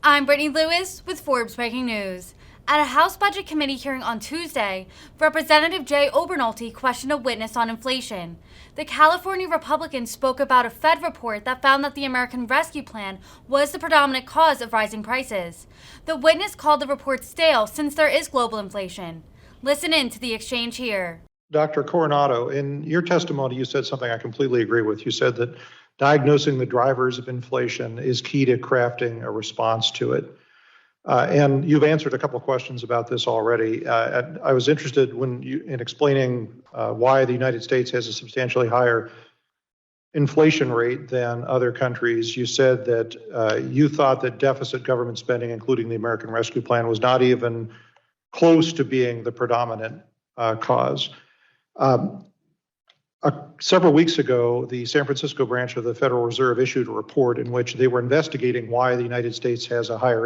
I'm Brittany Lewis with Forbes Breaking News. At a House Budget Committee hearing on Tuesday, Representative Jay Obernolte questioned a witness on inflation. The California Republican spoke about a Fed report that found that the American Rescue Plan was the predominant cause of rising prices. The witness called the report stale since there is global inflation. Listen in to the exchange here. Dr. Coronado, in your testimony, you said something I completely agree with. You said that diagnosing the drivers of inflation is key to crafting a response to it. And you've answered a couple of questions about this already. I was interested in explaining why the United States has a substantially higher inflation rate than other countries. You said that you thought that deficit government spending, including the American Rescue Plan, was not even close to being the predominant cause. Several weeks ago, the San Francisco branch of the Federal Reserve issued a report in which they were investigating why the United States has a higher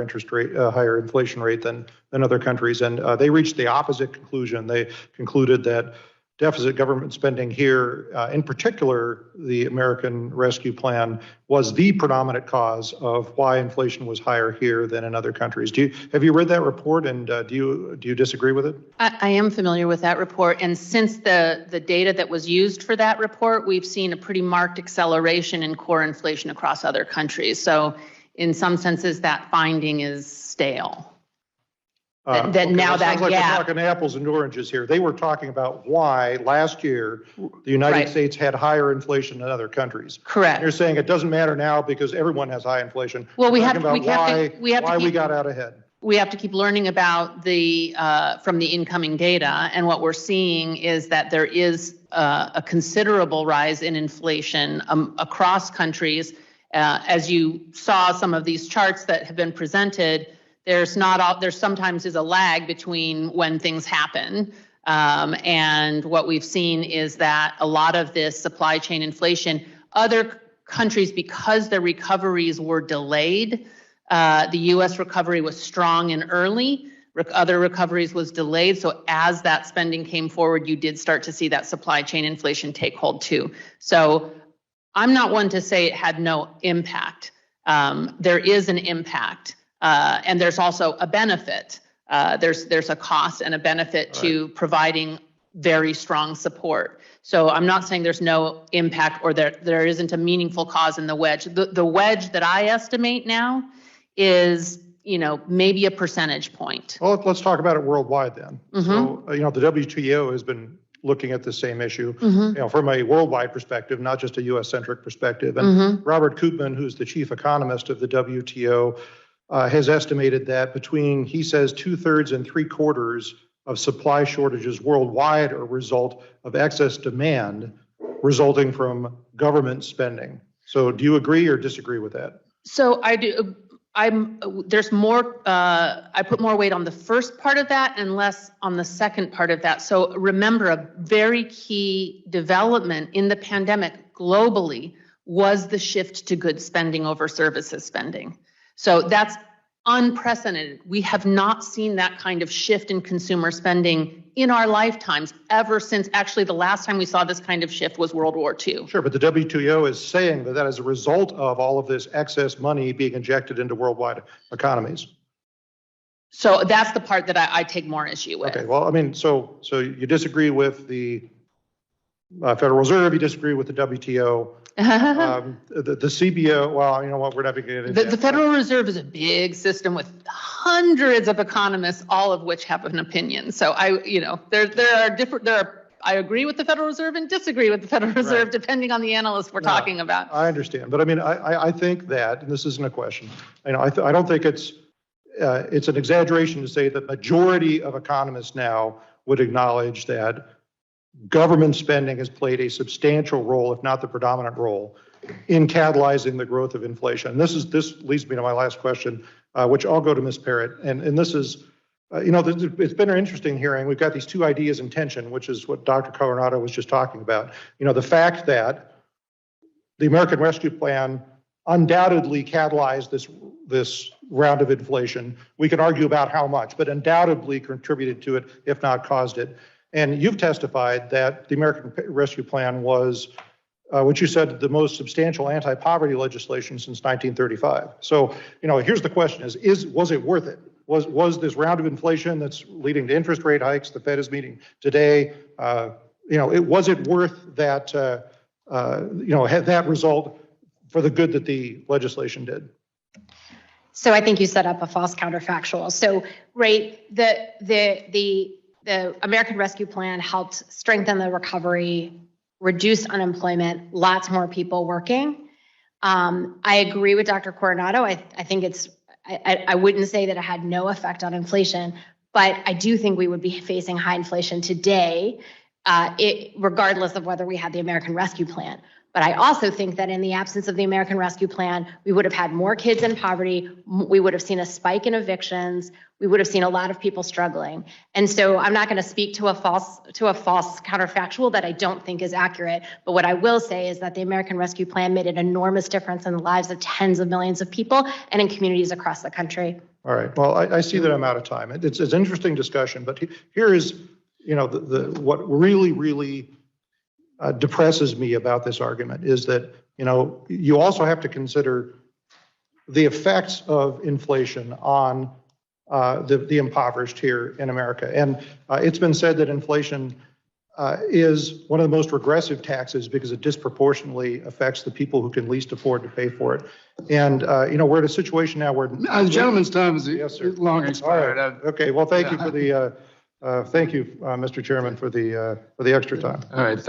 higher inflation rate than other countries, and they reached the opposite conclusion. They concluded that deficit government spending here, in particular the American Rescue Plan, was the predominant cause of why inflation was higher here than in other countries. Have you read that report, and do you disagree with it? I am familiar with that report, and since the data that was used for that report, we've seen a pretty marked acceleration in core inflation across other countries. So in some senses, that finding is stale. That Okay, now that sounds like gap. we're talking apples and oranges here. They were talking about why last year the United States had higher inflation than other countries. Correct. You're saying it doesn't matter now because everyone has high inflation. Well, we got out ahead. We have to keep learning about from the incoming data, and what we're seeing is that there is a considerable rise in inflation across countries. As you saw some of these charts that have been presented, there sometimes is a lag between when things happen. And what we've seen is that a lot of this supply chain inflation, other countries, because their recoveries were delayed, the US recovery was strong and early, other recoveries was delayed. So as that spending came forward, you did start to see that supply chain inflation take hold too. So I'm not one to say it had no impact. There is an impact. And there's also a benefit. There's a cost and a benefit to providing very strong support. So I'm not saying there's no impact or there isn't a meaningful cause in the wedge. The wedge that I estimate now is, maybe a percentage point. Well, let's talk about it worldwide then. Mm-hmm. So, the WTO has been looking at the same issue, Mm-hmm. from a worldwide perspective, not just a US-centric perspective. And Mm-hmm. Robert Koopman, who's the chief economist of the WTO, has estimated that between, he says, 2/3 and 3/4 of supply shortages worldwide are a result of excess demand resulting from government spending. So do you agree or disagree with that? So I do. There's more, I put more weight on the first part of that and less on the second part of that. So remember, a very key development in the pandemic globally was the shift to goods spending over services spending. So that's unprecedented. We have not seen that kind of shift in consumer spending in our lifetimes ever since actually the last time we saw this kind of shift was World War II. Sure, but the WTO is saying that as a result of all of this excess money being injected into worldwide economies. So that's the part that I take more issue with. Okay, well, so you disagree with the Federal Reserve, you disagree with the WTO. The CBO, well, you know what, we're not beginning into The Federal Reserve is a big system with hundreds of economists, all of which have an opinion. So I agree with the Federal Reserve and disagree with the Federal Reserve, depending on the analyst we're talking about. I understand, but I think that, and this isn't a question, I don't think it's an exaggeration to say that majority of economists now would acknowledge that government spending has played a substantial role, if not the predominant role, in catalyzing the growth of inflation. And this leads me to my last question, which I'll go to Ms. Parrott. And this is, it's been an interesting hearing. We've got these two ideas in tension, which is what Dr. Coronado was just talking about. The fact that the American Rescue Plan undoubtedly catalyzed this round of inflation. We can argue about how much, but undoubtedly contributed to it, if not caused it. And you've testified that the American Rescue Plan was which you said the most substantial anti-poverty legislation since 1935. So, here's the question was it worth it? Was this round of inflation that's leading to interest rate hikes the Fed is meeting today, was it worth that, had that result for the good that the legislation did? So I think you set up a false counterfactual. So, right, the American Rescue Plan helped strengthen the recovery, reduce unemployment, lots more people working. I agree with Dr. Coronado. I think I wouldn't say that it had no effect on inflation, but I do think we would be facing high inflation today, regardless of whether we had the American Rescue Plan. But I also think that in the absence of the American Rescue Plan, we would have had more kids in poverty. We would have seen a spike in evictions. We would have seen a lot of people struggling. And so I'm not going to speak to a false counterfactual that I don't think is accurate. But what I will say is that the American Rescue Plan made an enormous difference in the lives of tens of millions of people and in communities across the country. All right. Well, I see that I'm out of time. It's an interesting discussion, but here is, what really depresses me about this argument is that, you also have to consider the effects of inflation on the impoverished here in America. And it's been said that inflation is one of the most regressive taxes because it disproportionately affects the people who can least afford to pay for it. And, we're at a situation now where... The gentleman's time is Yes, sir. long expired. All right. Okay, well, thank you for the, thank you, Mr. Chairman, for the extra time. All right,